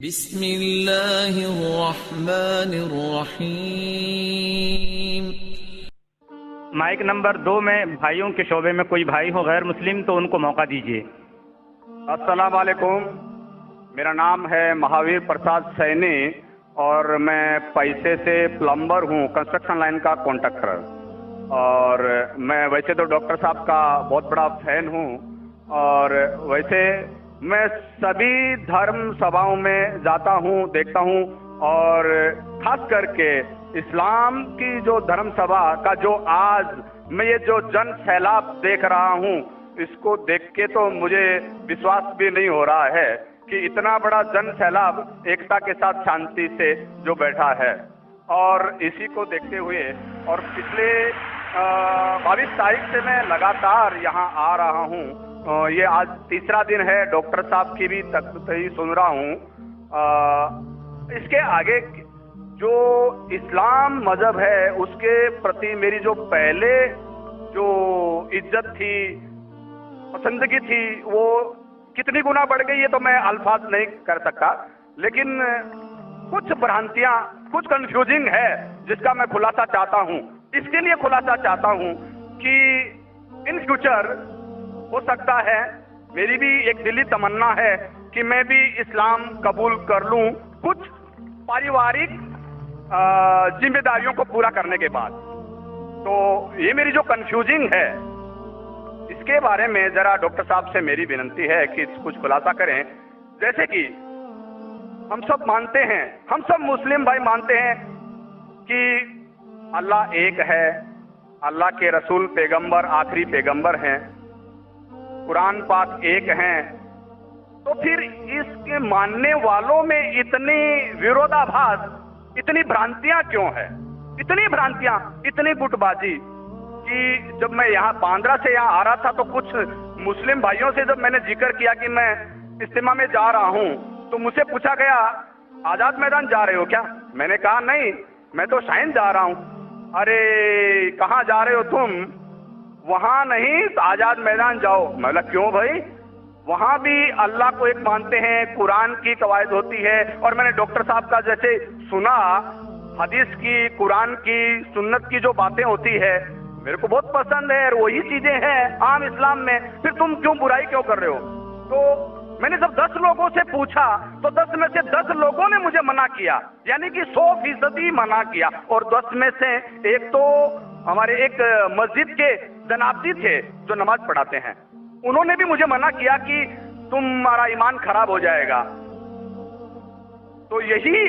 بسم اللہ الرحمن الرحیم۔ مائک نمبر 2 میں بھائیوں کے شعبے میں کوئی بھائی ہو غیر مسلم تو ان کو موقع دیجیے۔ السلام علیکم، میرا نام ہے مہاویر پرساد سینی اور میں پیسے سے پلمبر ہوں، کنسٹرکشن لائن کا کانٹریکٹر، اور میں ویسے تو ڈاکٹر صاحب کا بہت بڑا فین ہوں، اور ویسے میں سبھی دھرم سبھاؤں میں جاتا ہوں، دیکھتا ہوں، اور خاص کر کے اسلام کی جو دھرم سبھا کا جو آج میں یہ جو جن سیلاب دیکھ رہا ہوں، اس کو دیکھ کے تو مجھے وشواس بھی نہیں ہو رہا ہے کہ اتنا بڑا جن سیلاب ایکتا کے ساتھ شانتی سے جو بیٹھا ہے۔ اور اسی کو دیکھتے ہوئے اور پچھلے 22 تاریخ سے میں لگاتار یہاں آ رہا ہوں، یہ آج تیسرا دن ہے، ڈاکٹر صاحب کی بھی تقریر سن رہا ہوں۔ اس کے آگے جو اسلام مذہب ہے اس کے پرتی میری جو پہلے جو عزت تھی، پسندگی تھی، وہ کتنی گنا بڑھ گئی ہے تو میں الفاظ نہیں کر سکتا، لیکن کچھ بھرانتیاں، کچھ کنفیوزنگ ہے جس کا میں خلاصہ چاہتا ہوں۔ اس کے لیے خلاصہ چاہتا ہوں کہ ان فیوچر ہو سکتا ہے، میری بھی ایک دلی تمنا ہے کہ میں بھی اسلام قبول کر لوں کچھ پاریوارک ذمہ داریوں کو پورا کرنے کے بعد۔ تو یہ میری جو کنفیوزنگ ہے اس کے بارے میں ذرا ڈاکٹر صاحب سے میری ونتی ہے کہ کچھ خلاصہ کریں۔ جیسے کہ ہم سب مانتے ہیں، ہم سب مسلم بھائی مانتے ہیں کہ اللہ ایک ہے، اللہ کے رسول پیغمبر آخری پیغمبر ہیں، قرآن پاک ایک ہیں، تو پھر اس کے ماننے والوں میں اتنی ویرودھاباس، اتنی بھرانتیاں کیوں ہے؟ اتنی بھرانتیاں، اتنی گٹ بازی کہ جب میں یہاں باندرا سے یہاں آ رہا تھا تو کچھ مسلم بھائیوں سے جب میں نے ذکر کیا کہ میں اجتماع میں جا رہا ہوں تو مجھ سے پوچھا گیا آزاد میدان جا رہے ہو کیا؟ میں نے کہا نہیں، میں تو شائن جا رہا ہوں۔ ارے کہاں جا رہے ہو تم؟ وہاں نہیں، آزاد میدان جاؤ۔ میں بولا کیوں بھائی؟ وہاں بھی اللہ کو ایک مانتے ہیں، قرآن کی قواعد ہوتی ہے، اور میں نے ڈاکٹر صاحب کا جیسے سنا، حدیث کی، قرآن کی، سنت کی جو باتیں ہوتی ہے میرے کو بہت پسند ہے، اور وہی چیزیں ہیں عام اسلام میں، پھر تم کیوں برائی کیوں کر رہے ہو؟ تو میں نے جب 10 لوگوں سے پوچھا تو 10 میں سے 10 لوگوں نے مجھے منع کیا، یعنی کہ 100% منع کیا، اور 10 میں سے ایک تو ہمارے ایک مسجد کے جناب جی تھے جو نماز پڑھاتے ہیں، انہوں نے بھی مجھے منع کیا کہ تمہارا ایمان خراب ہو جائے گا۔ تو یہی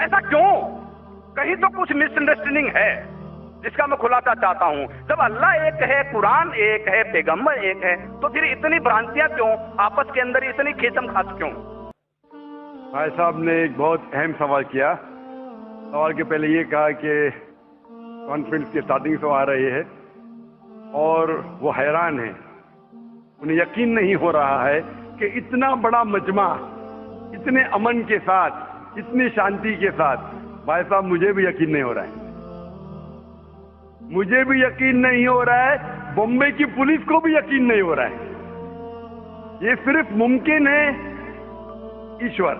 ایسا کیوں؟ کہیں تو کچھ مس انڈرسٹینڈنگ ہے جس کا میں خلاصہ چاہتا ہوں۔ جب اللہ ایک ہے، قرآن ایک ہے، پیغمبر ایک ہے، تو پھر اتنی برانتیاں کیوں؟ آپس کے اندر اتنی کھیچم خاص کیوں؟ بھائی صاحب نے ایک بہت اہم سوال کیا۔ سوال کے پہلے یہ کہا کہ کانفرنس کے اسٹارٹنگ سے آ رہے ہیں اور وہ حیران ہیں، انہیں یقین نہیں ہو رہا ہے کہ اتنا بڑا مجمع اتنے امن کے ساتھ، اتنی شانتی کے ساتھ۔ بھائی صاحب مجھے بھی یقین نہیں ہو رہا ہے، مجھے بھی یقین نہیں ہو رہا ہے، بمبئی کی پولیس کو بھی یقین نہیں ہو رہا ہے۔ یہ صرف ممکن ہے ایشور،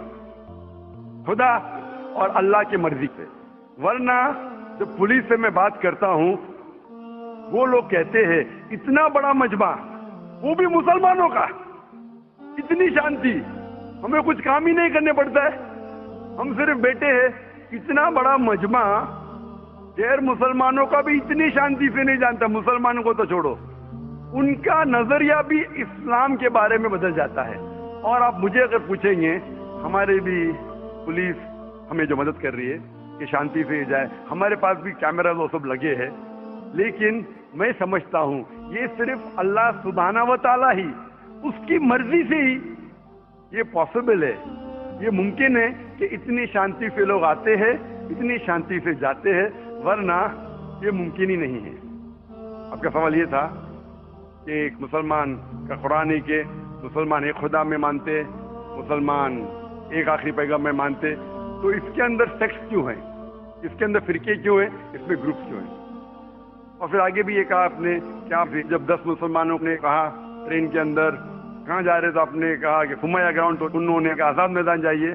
خدا اور اللہ کی مرضی سے، ورنہ جب پولیس سے میں بات کرتا ہوں وہ لوگ کہتے ہیں اتنا بڑا مجمع، وہ بھی مسلمانوں کا، اتنی شانتی، ہمیں کچھ کام ہی نہیں کرنے پڑتا ہے، ہم صرف بیٹھے ہیں۔ اتنا بڑا مجمع غیر مسلمانوں کا بھی اتنی شانتی سے نہیں جانتا، مسلمانوں کو تو چھوڑو، ان کا نظریہ بھی اسلام کے بارے میں بدل جاتا ہے۔ اور آپ مجھے اگر پوچھیں گے، ہمارے بھی پولیس ہمیں جو مدد کر رہی ہے کہ شانتی سے جائے، ہمارے پاس بھی کیمرہ وہ سب لگے ہیں، لیکن میں سمجھتا ہوں یہ صرف اللہ سبحانہ و تعالیٰ ہی، اس کی مرضی سے ہی یہ پاسبل ہے، یہ ممکن ہے کہ اتنی شانتی سے لوگ آتے ہیں، اتنی شانتی سے جاتے ہیں، ورنہ یہ ممکن ہی نہیں ہے۔ آپ کا سوال یہ تھا کہ ایک مسلمان کا قرآن ہے کہ مسلمان ایک خدا میں مانتے، مسلمان ایک آخری پیغمبر میں مانتے، تو اس کے اندر سیکٹس کیوں ہیں، اس کے اندر فرقے کیوں ہیں، اس میں گروپس کیوں ہیں؟ اور پھر آگے بھی یہ کہا آپ نے کہ آپ جب 10 مسلمانوں نے کہا ٹرین کے اندر کہاں جا رہے تو آپ نے کہا کہ فمایا گراؤنڈ، تو انہوں نے کہا آزاد میدان جائیے۔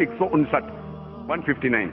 159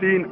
3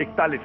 41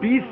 20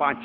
5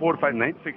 4596,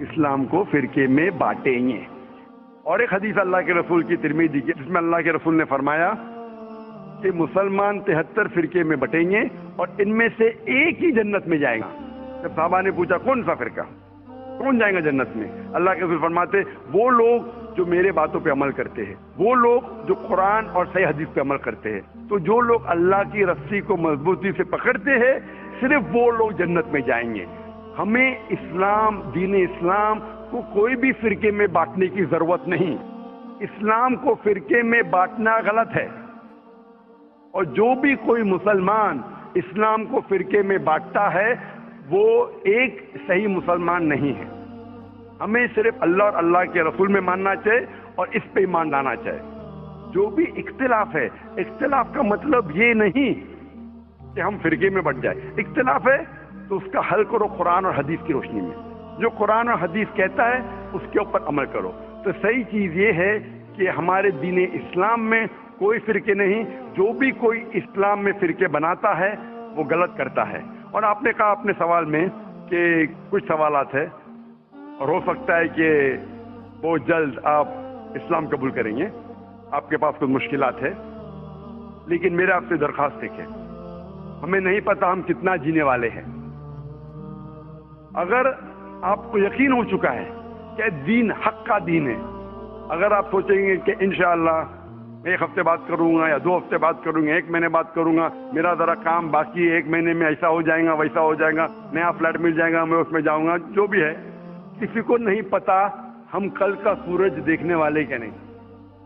اسلام کو فرقے میں بانٹیں گے. اور ایک حدیث اللہ کے رسول کی ترمذی کی جس میں اللہ کے رسول نے فرمایا کہ مسلمان 73 فرقے میں بٹیں گے اور ان میں سے ایک ہی جنت میں جائے گا. جب صحابہ نے پوچھا کون سا فرقہ, کون جائیں گا جنت میں, اللہ کے رسول فرماتے وہ لوگ جو میرے باتوں پہ عمل کرتے ہیں, وہ لوگ جو قرآن اور صحیح حدیث پہ عمل کرتے ہیں. تو جو لوگ اللہ کی رسی کو مضبوطی سے پکڑتے ہیں صرف وہ لوگ جنت میں جائیں گے. ہمیں اسلام, دین اسلام کو کوئی بھی فرقے میں بانٹنے کی ضرورت نہیں. اسلام کو فرقے میں بانٹنا غلط ہے, اور جو بھی کوئی مسلمان اسلام کو فرقے میں بانٹتا ہے وہ ایک صحیح مسلمان نہیں ہے. ہمیں صرف اللہ اور اللہ کے رسول میں ماننا چاہیے اور اس پہ ایمان لانا چاہیے. جو بھی اختلاف ہے, اختلاف کا مطلب یہ نہیں کہ ہم فرقے میں بٹ جائیں. اختلاف ہے تو اس کا حل کرو قرآن اور حدیث کی روشنی میں. جو قرآن اور حدیث کہتا ہے اس کے اوپر عمل کرو. تو صحیح چیز یہ ہے کہ ہمارے دین اسلام میں کوئی فرقے نہیں. جو بھی کوئی اسلام میں فرقے بناتا ہے وہ غلط کرتا ہے. اور آپ نے کہا اپنے سوال میں کہ کچھ سوالات ہیں اور ہو سکتا ہے کہ بہت جلد آپ اسلام قبول کریں گے, آپ کے پاس کچھ مشکلات ہے, لیکن میرے آپ سے درخواست ہے کہ ہمیں نہیں پتا ہم کتنا جینے والے ہیں. اگر آپ کو یقین ہو چکا ہے کہ دین حق کا دین ہے, اگر آپ سوچیں گے کہ انشاءاللہ ایک ہفتے بعد کروں گا یا 2 ہفتے بعد کروں گا, 1 مہینے بعد کروں گا, میرا ذرا کام باقی ہے, 1 مہینے میں ایسا ہو جائے گا ویسا ہو جائے گا, نیا فلیٹ مل جائے گا میں اس میں جاؤں گا, جو بھی ہے, کسی کو نہیں پتا ہم کل کا سورج دیکھنے والے کیا نہیں.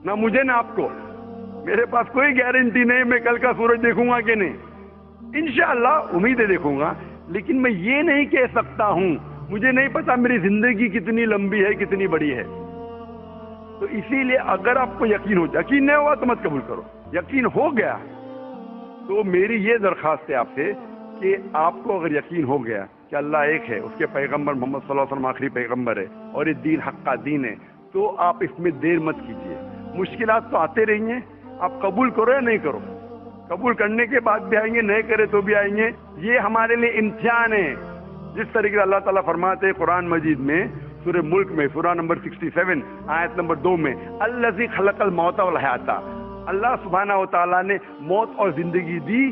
نہ مجھے نہ آپ کو, میرے پاس کوئی گارنٹی نہیں میں کل کا سورج دیکھوں گا کہ نہیں. انشاءاللہ امید ہے دیکھوں گا, لیکن میں یہ نہیں کہہ سکتا ہوں, مجھے نہیں پتا میری زندگی کتنی لمبی ہے کتنی بڑی ہے. تو اسی لیے اگر آپ کو یقین ہو, یقین نہیں ہوا تو مت قبول کرو. یقین ہو گیا تو میری یہ درخواست ہے آپ سے کہ آپ کو اگر یقین ہو گیا کہ اللہ ایک ہے, اس کے پیغمبر محمد صلی اللہ علیہ وسلم آخری پیغمبر ہے اور یہ دین حق کا دین ہے, تو آپ اس میں دیر مت کیجیے. مشکلات تو آتے رہیں گے, آپ قبول کرو یا نہیں کرو. قبول کرنے کے بعد بھی آئیں گے, نہیں کرے تو بھی آئیں گے. یہ ہمارے لیے امتحان ہے. جس طریقے سے اللہ تعالیٰ فرماتے ہیں قرآن مجید میں سورہ ملک میں سورہ نمبر 67 آیت نمبر 2 میں, الذی خلق الموت والحیات, اللہ سبحانہ و تعالیٰ نے موت اور زندگی دی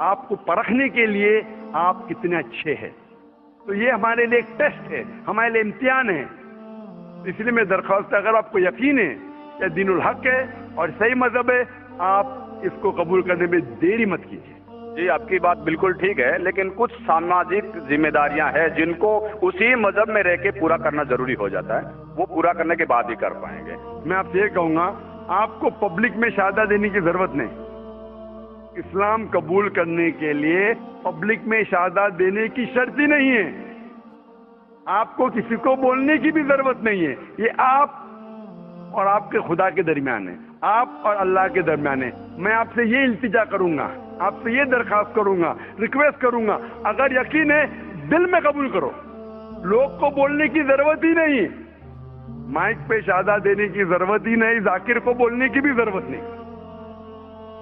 آپ کو پرکھنے کے لیے آپ کتنے اچھے ہیں. تو یہ ہمارے لیے ایک ٹیسٹ ہے, ہمارے لیے امتحان ہے. اس لیے میں درخواست ہے اگر آپ کو یقین ہے کہ دین الحق ہے اور صحیح مذہب ہے, آپ اس کو قبول کرنے میں دیری مت کیجیے. جی آپ کی بات بالکل ٹھیک ہے, لیکن کچھ سماجک ذمہ داریاں ہیں جن کو اسی مذہب میں رہ کے پورا کرنا ضروری ہو جاتا ہے, وہ پورا کرنے کے بعد ہی کر پائیں گے. میں آپ سے یہ کہوں گا, آپ کو پبلک میں شہادت دینے کی ضرورت نہیں. اسلام قبول کرنے کے لیے پبلک میں شہادت دینے کی شرط ہی نہیں ہے. آپ کو کسی کو بولنے کی بھی ضرورت نہیں ہے. یہ آپ اور آپ کے خدا کے درمیان ہے, آپ اور اللہ کے درمیان ہے. میں آپ سے یہ التجا کروں گا, آپ سے یہ درخواست کروں گا, ریکویسٹ کروں گا, اگر یقین ہے دل میں قبول کرو. لوگ کو بولنے کی ضرورت ہی نہیں, مائک پہ شہادت دینے کی ضرورت ہی نہیں, ذاکر کو بولنے کی بھی ضرورت نہیں.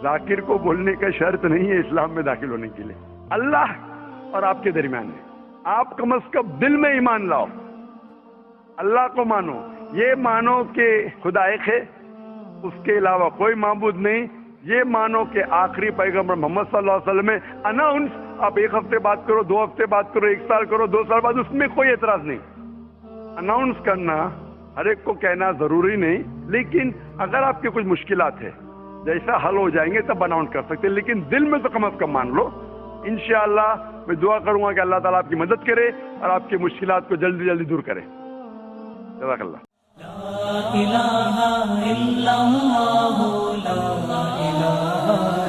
ذاکر کو بولنے کا شرط نہیں ہے اسلام میں داخل ہونے کے لیے. اللہ اور آپ کے درمیان ہے. آپ کم از کم دل میں ایمان لاؤ, اللہ کو مانو, یہ مانو کہ خدا ایک ہے, اس کے علاوہ کوئی معبود نہیں. یہ مانو کہ آخری پیغمبر محمد صلی اللہ علیہ وسلم ہے. اناؤنس آپ 1 ہفتے بات کرو, 2 ہفتے بات کرو, 1 سال کرو, 2 سال بعد, اس میں کوئی اعتراض نہیں. اناؤنس کرنا ہر ایک کو کہنا ضروری نہیں, لیکن اگر آپ کے کچھ مشکلات ہے جیسا حل ہو جائیں گے تب اناؤنس کر سکتے, لیکن دل میں تو کم از کم مان لو. انشاءاللہ میں دعا کروں گا کہ اللہ تعالیٰ آپ کی مدد کرے اور آپ کی مشکلات کو جلدی جلدی دور کرے. جزاک اللہ. لا الہ الا اللہ, لا الہ